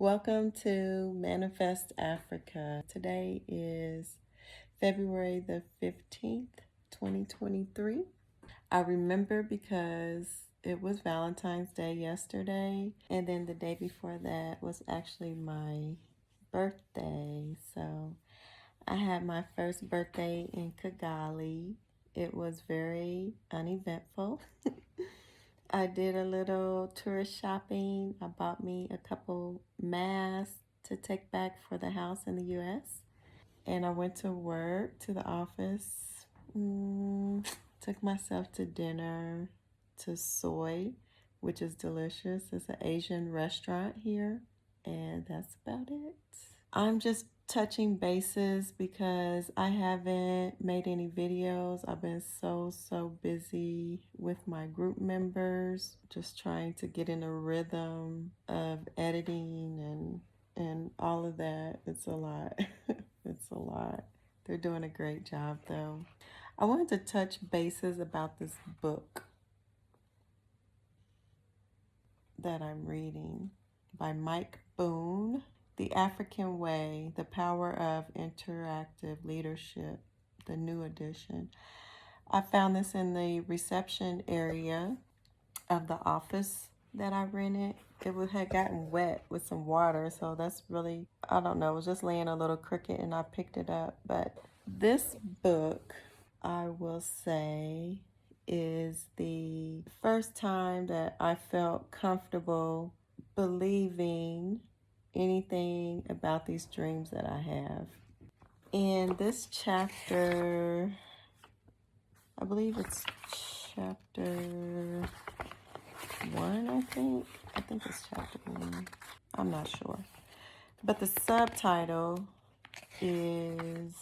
Welcome to Manifest Africa. Today is February the 15th, 2023. I remember because it was Valentine's Day yesterday, and then the day before that was actually my birthday. So I had my first birthday in Kigali. It was very uneventful. I did a little tourist shopping. I bought me a couple masks to take back for the house in the US. And I went to work, to the office. Took myself to dinner to Soy, which is delicious. It's an Asian restaurant here. And that's about it. I'm just touching bases because I haven't made any videos. I've been so busy with my group members, just trying to get in a rhythm of editing and all of that. It's a lot. It's a lot. They're doing a great job though. I wanted to touch bases about this book that I'm reading by Mike Boon. The African Way, The Power of Interactive Leadership, the new edition. I found this in the reception area of the office that I rented. It had gotten wet with some water, so that's really, I don't know, it was just laying a little crooked and I picked it up. But this book, I will say, is the first time that I felt comfortable believing anything about these dreams that I have. In this chapter, I believe it's chapter 1, I think. I think it's chapter 1. I'm not sure. But the subtitle is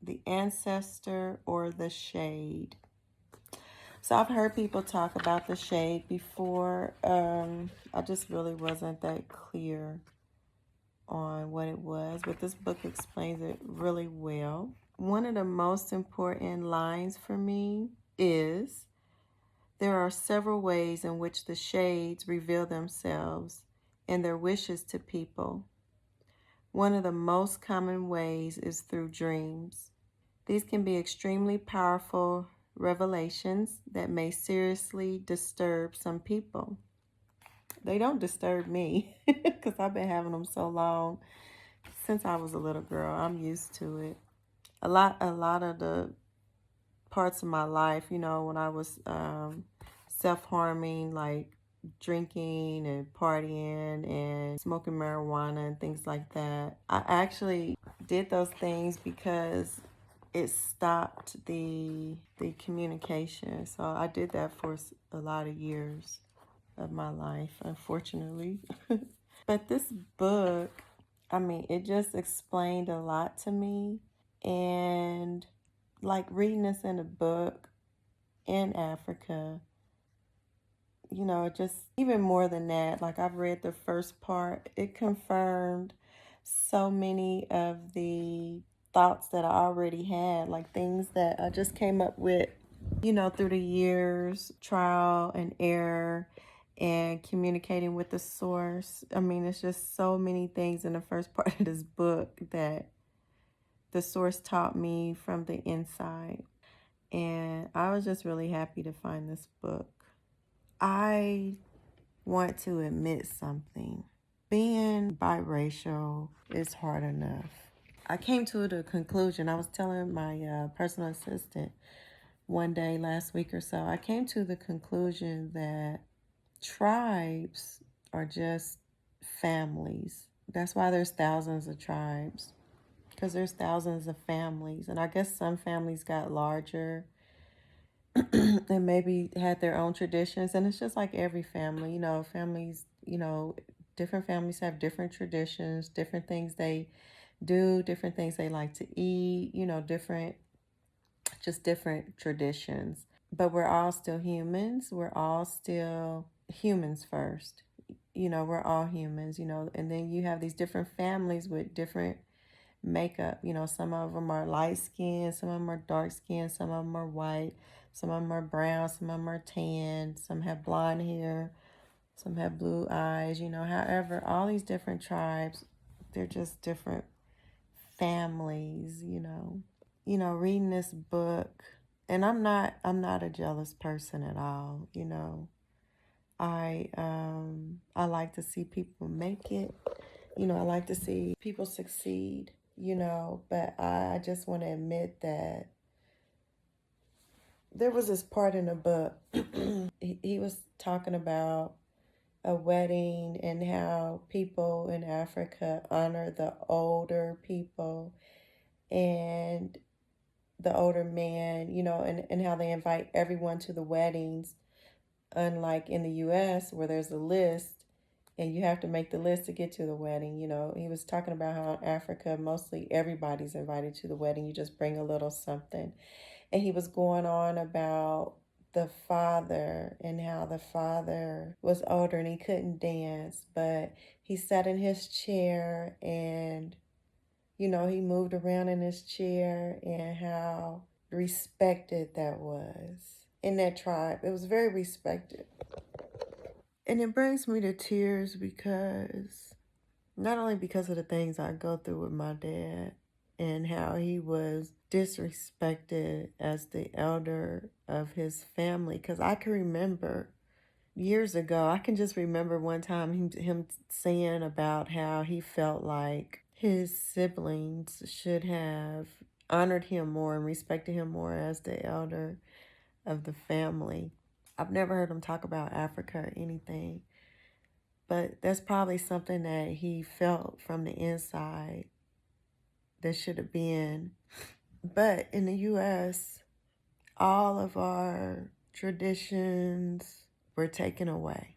The Ancestor or the Shade. So I've heard people talk about the shade before. I just really wasn't that clear on what it was, but this book explains it really well. One of the most important lines for me is, there are several ways in which the shades reveal themselves and their wishes to people. One of the most common ways is through dreams. These can be extremely powerful revelations that may seriously disturb some people. They don't disturb me because I've been having them so long. Since I was a little girl, I'm used to it. A lot of the parts of my life, you know, when I was self-harming, like drinking and partying and smoking marijuana and things like that, I actually did those things because it stopped the communication. So I did that for a lot of years of my life, unfortunately. But this book, I mean, it just explained a lot to me. And like reading this in a book in Africa, you know, just even more than that, like I've read the first part, it confirmed so many of the thoughts that I already had, like things that I just came up with, you know, through the years, trial and error and communicating with the source. I mean, it's just so many things in the first part of this book that the source taught me from the inside. And I was just really happy to find this book. I want to admit something. Being biracial is hard enough. I came to the conclusion, I was telling my personal assistant one day last week or so, I came to the conclusion that tribes are just families. That's why there's thousands of tribes, because there's thousands of families. And I guess some families got larger and maybe had their own traditions. And it's just like every family, you know, families, you know, different families have different traditions, different things they do, different things they like to eat, you know, different traditions. But we're all still humans. We're all still humans first. You know, we're all humans, you know, and then you have these different families with different makeup. You know, some of them are light skinned, some of them are dark skinned, some of them are white, some of them are brown, some of them are tan, some have blonde hair, Some have blue eyes, however, all these different tribes, they're just different families. Reading this book, and I'm not a jealous person at all. I like to see people make it. I like to see people succeed, but I just want to admit that there was this part in the book. He was talking about a wedding and how people in Africa honor the older people and the older man, and how they invite everyone to the weddings, unlike in the US where there's a list and you have to make the list to get to the wedding. He was talking about how in Africa, mostly everybody's invited to the wedding. You just bring a little something. And he was going on about the father and how the father was older and he couldn't dance, but he sat in his chair and he moved around in his chair, and how respected that was in that tribe. It was very respected. And it brings me to tears because not only because of the things I go through with my dad and how he was disrespected as the elder of his family. Because I can remember years ago, I can just remember one time him saying about how he felt like his siblings should have honored him more and respected him more as the elder of the family. I've never heard him talk about Africa or anything, but that's probably something that he felt from the inside that should have been. But in the US, all of our traditions were taken away.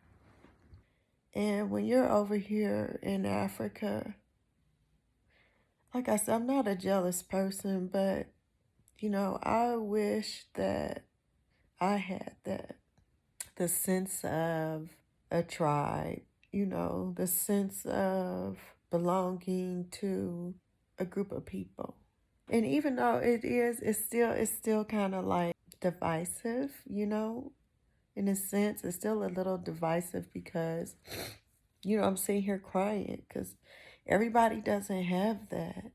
And when you're over here in Africa, like I said, I'm not a jealous person, but I wish that I had that. The sense of a tribe, the sense of belonging to a group of people. And even though it's still kind of like divisive, in a sense, it's still a little divisive because, I'm sitting here crying because everybody doesn't have that.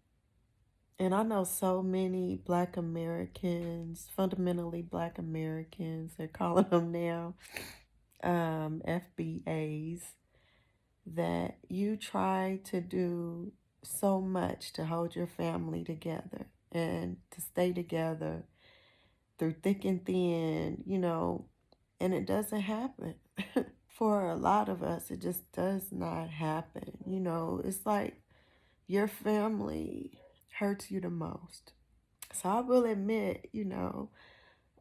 And I know so many Black Americans, fundamentally Black Americans, they're calling them now, FBAs, that you try to do so much to hold your family together and to stay together through thick and thin, and it doesn't happen. For a lot of us, it just does not happen. It's like your family hurts you the most. So I will admit,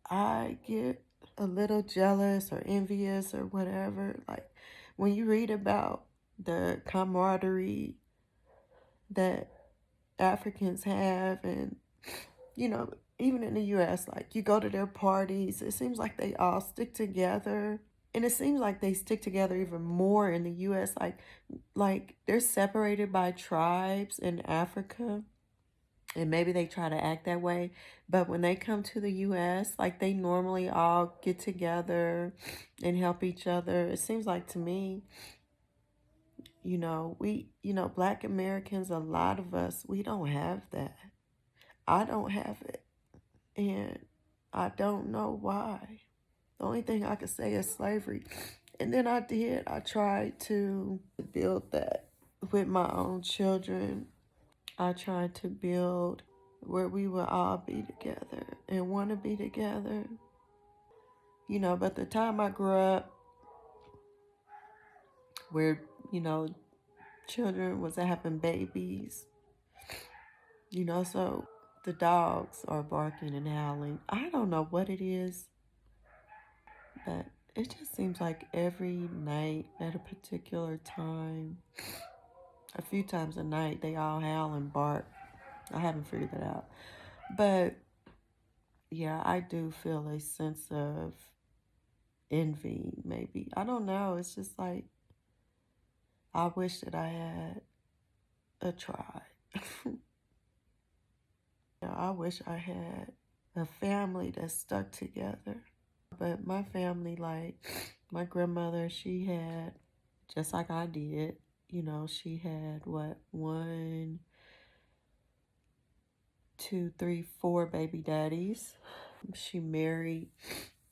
I get a little jealous or envious or whatever. Like when you read about the camaraderie that Africans have, and, even in the US, like you go to their parties, it seems like they all stick together. And it seems like they stick together even more in the US. Like they're separated by tribes in Africa. And maybe they try to act that way, but when they come to the US, like they normally all get together and help each other. It seems like to me, Black Americans, a lot of us, we don't have that. I don't have it, and I don't know why. The only thing I could say is slavery. And then I tried to build that with my own children. I tried to build where we would all be together and want to be together. But the time I grew up, where, children was having babies, so the dogs are barking and howling. I don't know what it is, but it just seems like every night at a particular time, a few times a night, they all howl and bark. I haven't figured that out. But yeah, I do feel a sense of envy, maybe. I don't know. It's just like, I wish that I had a tribe. I wish I had a family that stuck together. But my family, like, My grandmother, she had, just like I did, she had what, one, two, three, four baby daddies. She married,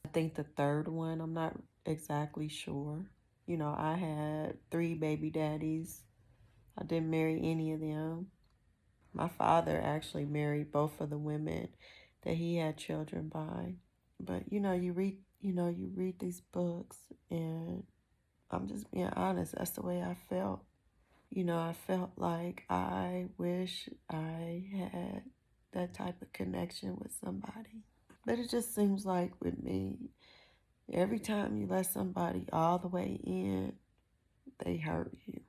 I think, the third one. I'm not exactly sure. I had three baby daddies. I didn't marry any of them. My father actually married both of the women that he had children by. But you read these books, and I'm just being honest, that's the way I felt. I felt like I wish I had that type of connection with somebody. But it just seems like with me, every time you let somebody all the way in, they hurt you.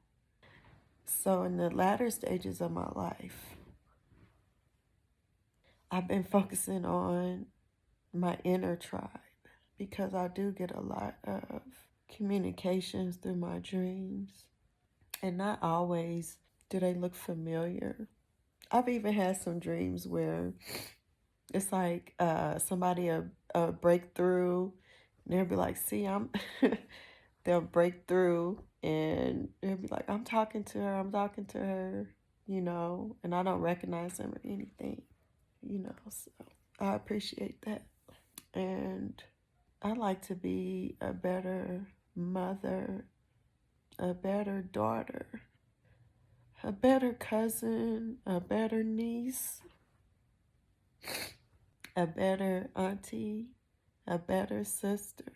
So in the latter stages of my life, I've been focusing on my inner tribe because I do get a lot of communications through my dreams. And not always do they look familiar. I've even had some dreams where it's like somebody a breakthrough, and they'll be like, see, I'm they'll break through and they'll be like, I'm talking to her, and I don't recognize them or anything, so I appreciate that. And I like to be a better mother, a better daughter, a better cousin, a better niece, a better auntie, a better sister.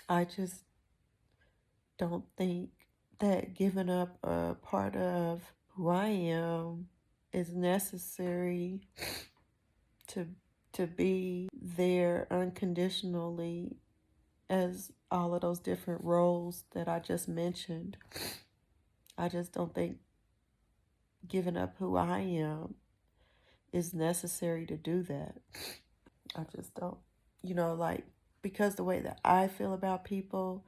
I just don't think that giving up a part of who I am is necessary to be there unconditionally as all of those different roles that I just mentioned. I just don't think giving up who I am is necessary to do that. I just don't. Because the way that I feel about people,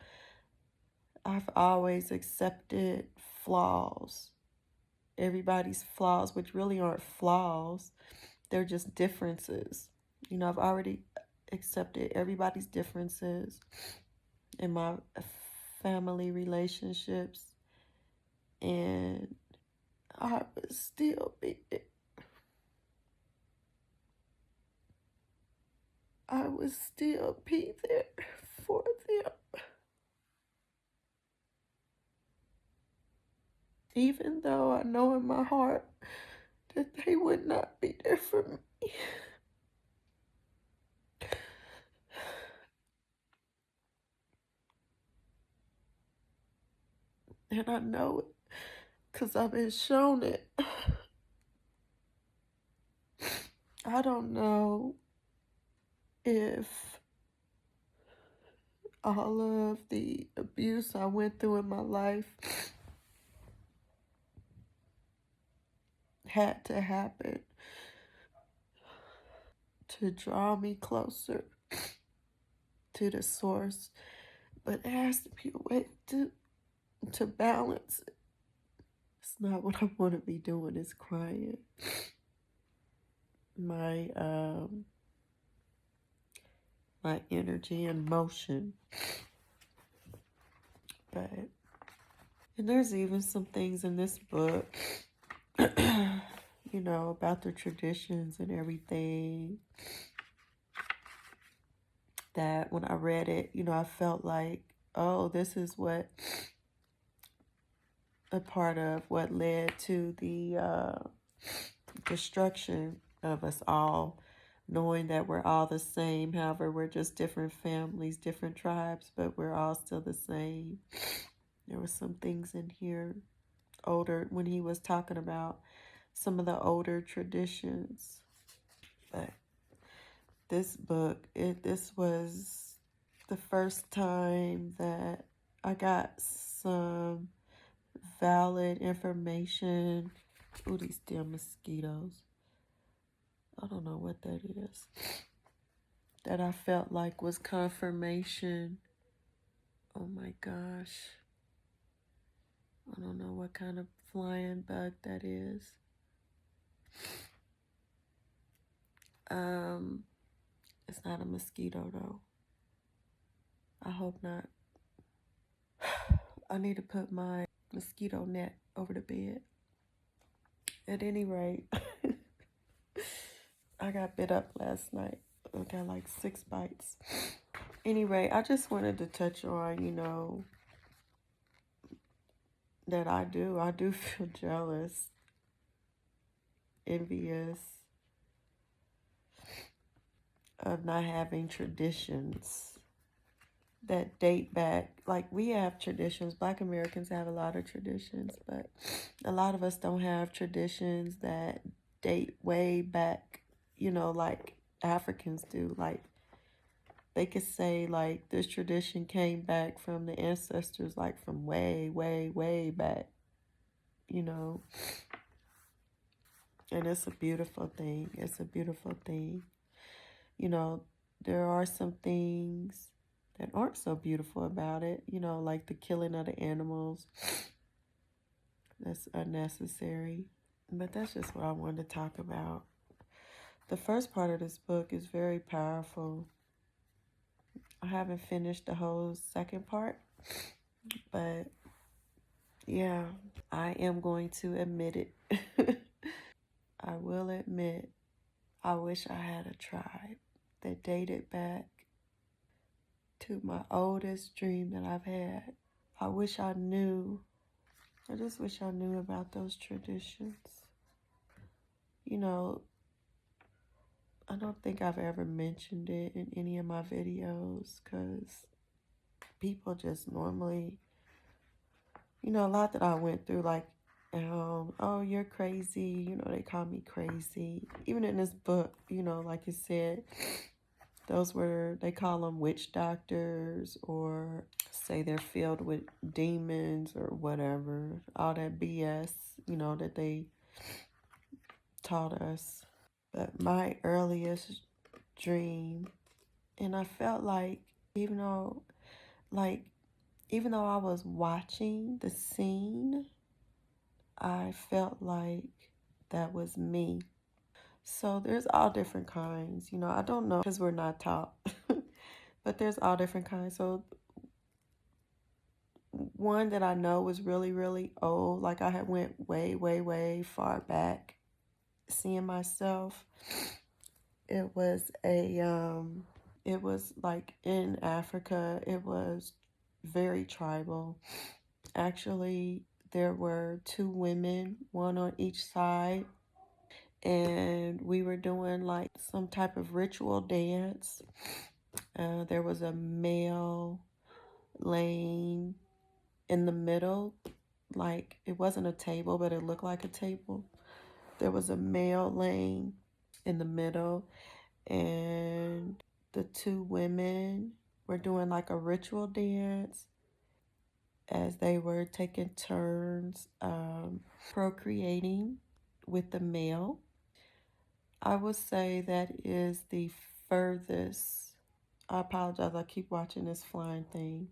I've always accepted flaws. Everybody's flaws, which really aren't flaws, they're just differences. I've already accepted everybody's differences in my family relationships, and I would still be there for them, even though I know in my heart that they would not be there for me. And I know it because I've been shown it. I don't know if all of the abuse I went through in my life had to happen to draw me closer to the source, but there has to be a way to balance it. It's not what I want to be doing, is crying. My energy and motion. And there's even some things in this book, about the traditions and everything, that when I read it, I felt like, oh, this is what a part of what led to the destruction of us all, knowing that we're all the same. However, we're just different families, different tribes, but we're all still the same. There were some things in here older when he was talking about some of the older traditions. But this book, this was the first time that I got some valid information. Ooh, these damn mosquitoes. I don't know what that is. That I felt like was confirmation. Oh my gosh. I don't know what kind of flying bug that is. It's not a mosquito though. I hope not. I need to put my mosquito net over the bed. At any rate, I got bit up last night. I got like 6 bites. Anyway, I just wanted to touch on, that I do feel jealous, envious of not having traditions that date back. Like, we have traditions. Black Americans have a lot of traditions, but a lot of us don't have traditions that date way back, like Africans do. Like, they could say, like, this tradition came back from the ancestors, like, from way, way, way back, you know. And it's a beautiful thing. It's a beautiful thing. There are some things that aren't so beautiful about it, like the killing of the animals. That's unnecessary. But that's just what I wanted to talk about. The first part of this book is very powerful. I haven't finished the whole second part, but yeah, I am going to admit it. I will admit, I wish I had a tribe that dated back to my oldest dream that I've had. I wish I knew. I just wish I knew about those traditions. I don't think I've ever mentioned it in any of my videos because people just normally, a lot that I went through, like, oh, you're crazy. They call me crazy. Even in this book, like you said, they call them witch doctors, or say they're filled with demons or whatever. All that BS, that they taught us. But my earliest dream, and I felt like, even though, like, even though I was watching the scene, I felt like that was me. So there's all different kinds. I don't know because we're not taught, but there's all different kinds. So one that I know was really, really old, like I had went way, way, way far back, seeing myself. It was it was like in Africa. It was very tribal. Actually, there were 2 women, one on each side, and we were doing like some type of ritual dance. There was a male laying in the middle, like it wasn't a table, but it looked like a table. There was a male laying in the middle, and the 2 women were doing like a ritual dance as they were taking turns procreating with the male. I would say that is the furthest. I apologize, I keep watching this flying thing.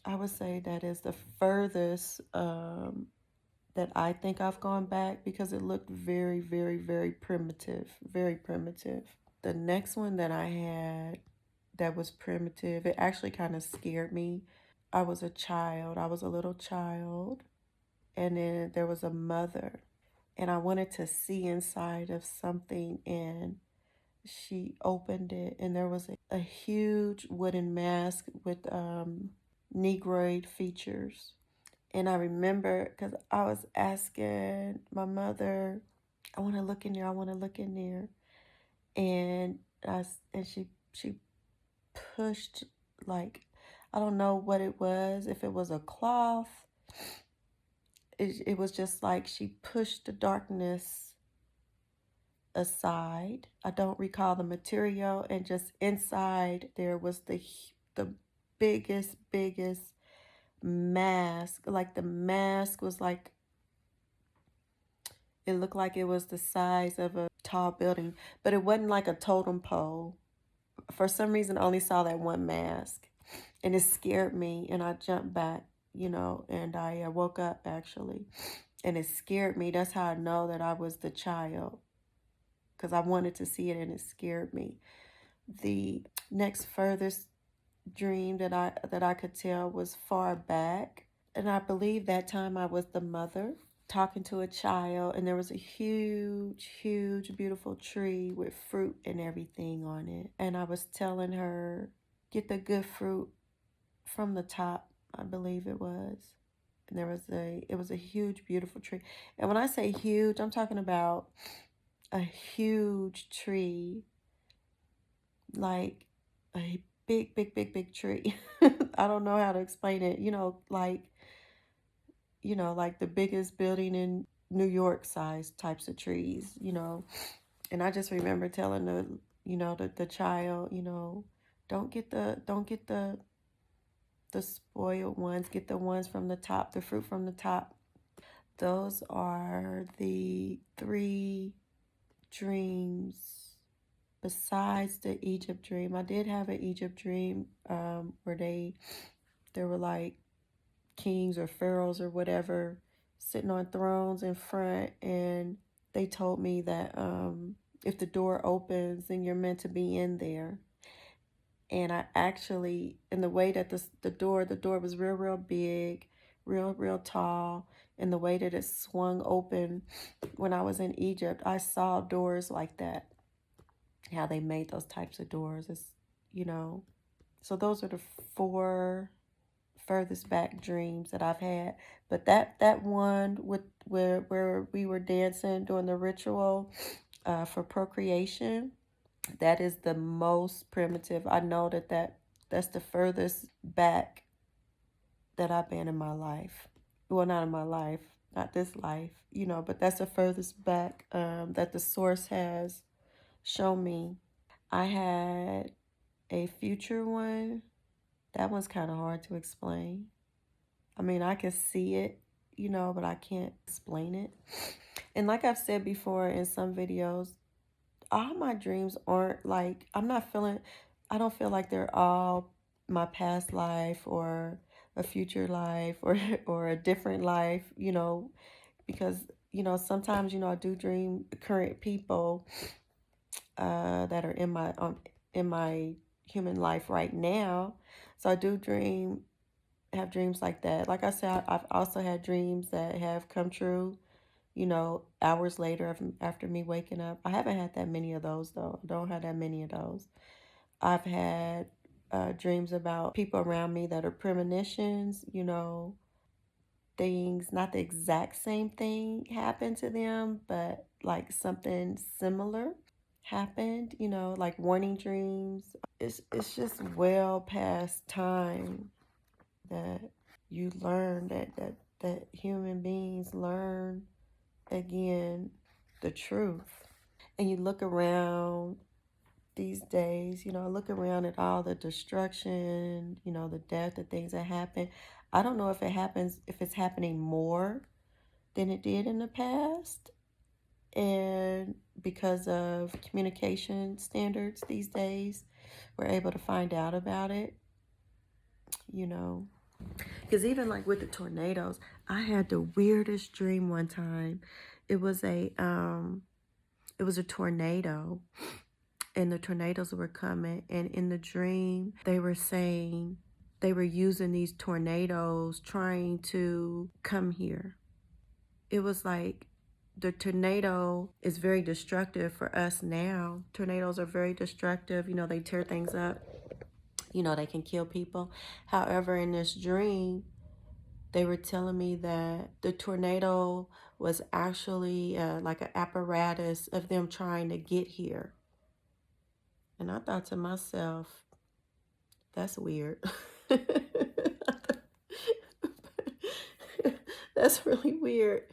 I would say that is the furthest that I think I've gone back, because it looked very, very, very primitive. Very primitive. The next one that I had that was primitive, it actually kind of scared me. I was a child. I was a little child. And then there was a mother. And I wanted to see inside of something, and she opened it, and there was a huge wooden mask with Negroid features. And I remember, because I was asking my mother, I want to look in there, I want to look in there. And she pushed, like, I don't know what it was, if it was a cloth. It was just like she pushed the darkness aside. I don't recall the material, and just inside there was the biggest mask. Like, the mask was like, it looked like it was the size of a tall building, but it wasn't like a totem pole. For some reason, I only saw that one mask, and it scared me, and I jumped back, and I woke up, actually, and it scared me. That's how I know that I was the child, because I wanted to see it, and it scared me. The next furthest dream that I could tell was far back. And I believe that time I was the mother talking to a child, and there was a huge, huge, beautiful tree with fruit and everything on it. And I was telling her, get the good fruit from the top, I believe it was. And it was a huge, beautiful tree. And when I say huge, I'm talking about a huge tree, like a big, big, big, big tree. I don't know how to explain it. Like the biggest building in New York size types of trees. And I just remember telling the child, don't get the spoiled ones, get the ones from the top, the fruit from the top. Those are the 3 dreams besides the Egypt dream. I did have an Egypt dream where there were like kings or pharaohs or whatever sitting on thrones in front, and they told me that if the door opens, then you're meant to be in there. And I actually, in the way that the door was real, real big, real, real tall, and the way that it swung open when I was in Egypt, I saw doors like that. How they made those types of doors, you know. So those are the 4 furthest back dreams that I've had. But that one with where we were dancing doing the ritual for procreation, that is the most primitive. I know that's the furthest back that I've been in my life. Well, not in my life, not this life, but that's the furthest back that the source has shown me. I had a future one. That one's kind of hard to explain. I mean, I can see it, but I can't explain it. And like I've said before in some videos, all my dreams aren't like, I don't feel like they're all my past life or a future life or or a different life, because sometimes I do dream current people that are in my human life right now. So I do have dreams like that. Like I said, I've also had dreams that have come true, hours later after me waking up. I haven't had that many of those though. I don't have that many of those. I've had dreams about people around me that are premonitions, things, not the exact same thing happened to them, but like something similar happened, like warning dreams. It's just well past time that you learn that human beings learn again the truth. And you look around these days, look around at all the destruction, the death, the things that happen. I don't know if it's happening more than it did in the past. And because of communication standards these days, we're able to find out about it, Because even like with the tornadoes, I had the weirdest dream one time. It was a tornado, and the tornadoes were coming, and in the dream they were saying they were using these tornadoes trying to come here. It was like the tornado is very destructive for us now. Tornadoes are very destructive. They tear things up. They can kill people. However, in this dream, they were telling me that the tornado was actually like an apparatus of them trying to get here. And I thought to myself, that's weird. That's really weird,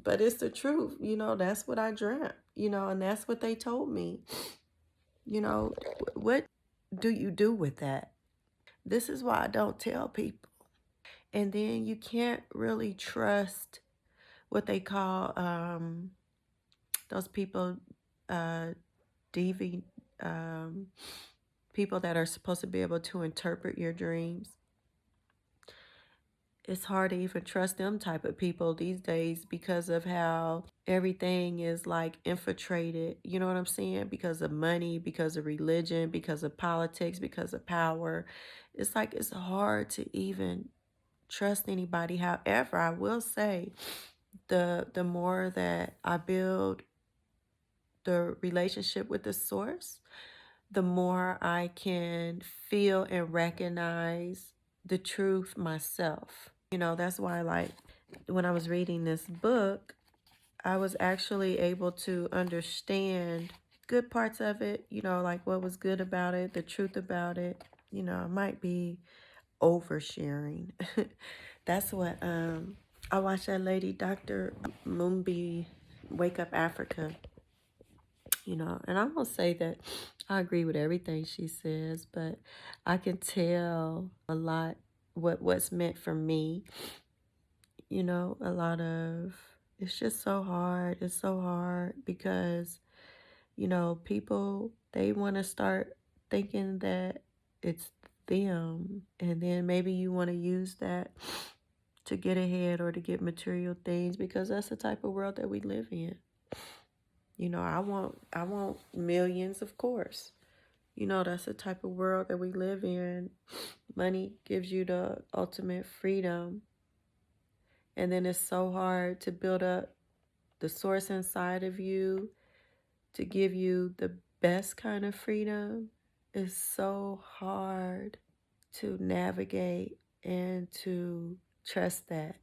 but it's the truth. That's what I dreamt, and that's what they told me. What do you do with that? This is why I don't tell people. And then you can't really trust what they call those people, DV, people that are supposed to be able to interpret your dreams. It's hard to even trust them type of people these days because of how everything is like infiltrated. You know what I'm saying? Because of money, because of religion, because of politics, because of power. It's like it's hard to even trust anybody. However, I will say the more that I build the relationship with the source, the more I can feel and recognize the truth myself. That's why, like, when I was reading this book, I was actually able to understand good parts of it, like what was good about it, the truth about it. I might be oversharing. That's what I watched that lady, Dr. Mumbi, Wake Up Africa, and I'm gonna say that I agree with everything she says, but I can tell a lot what's meant for me. A lot of it's just so hard. It's so hard because people, they want to start thinking that it's them, and then maybe you want to use that to get ahead or to get material things, because that's the type of world that we live in. I want millions, of course. That's the type of world that we live in. Money gives you the ultimate freedom. And then it's so hard to build up the source inside of you to give you the best kind of freedom. It's so hard to navigate and to trust that,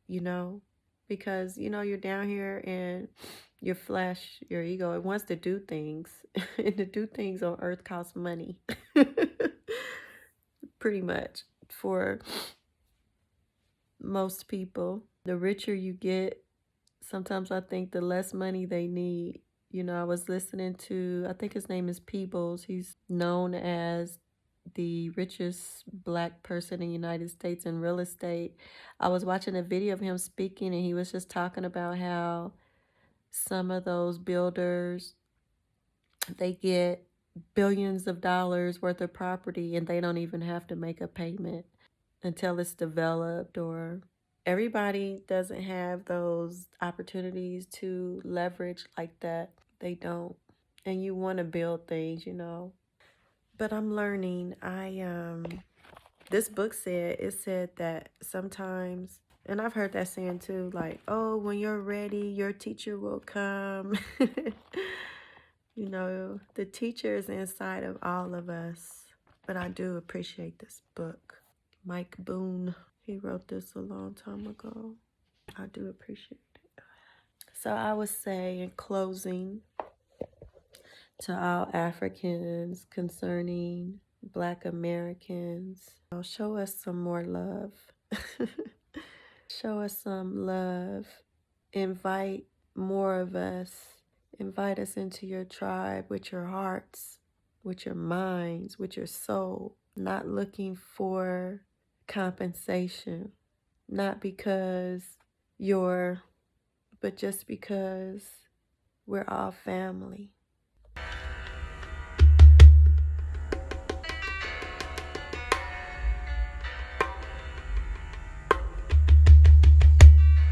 because, you're down here and your flesh, your ego, it wants to do things. And to do things on earth costs money. Pretty much for most people. The richer you get, sometimes I think the less money they need. I was listening to, I think his name is Peebles. He's known as the richest Black person in the United States in real estate. I was watching a video of him speaking, and he was just talking about how some of those builders, they get billions of dollars worth of property and they don't even have to make a payment until it's developed. Or everybody doesn't have those opportunities to leverage like that. They don't. And you want to build things, But I'm learning. This book said that sometimes, and I've heard that saying too, like, oh, when you're ready, your teacher will come. The teacher is inside of all of us. But I do appreciate this book. Mike Boon, he wrote this a long time ago. I do appreciate it. So I would say, in closing, to all Africans concerning Black Americans, show us some more love. Show us some love. Invite more of us. Invite us into your tribe with your hearts, with your minds, with your soul. Not looking for compensation. Not because but just because we're all family.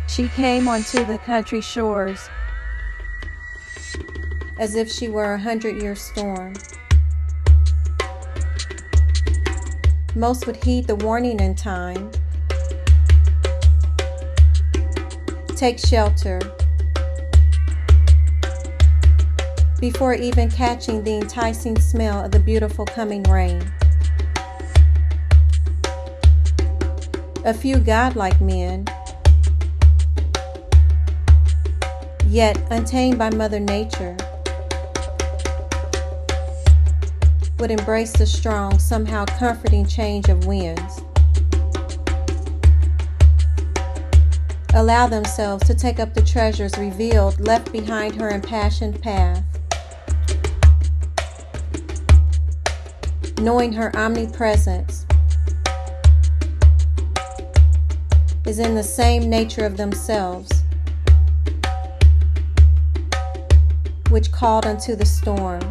She came onto the country shores as if she were a 100-year storm. Most would heed the warning in time, take shelter, before even catching the enticing smell of the beautiful coming rain. A few godlike men, yet untamed by Mother Nature, would embrace the strong, somehow comforting change of winds. Allow themselves to take up the treasures revealed, left behind her impassioned path. Knowing her omnipresence is in the same nature of themselves, which called unto the storm.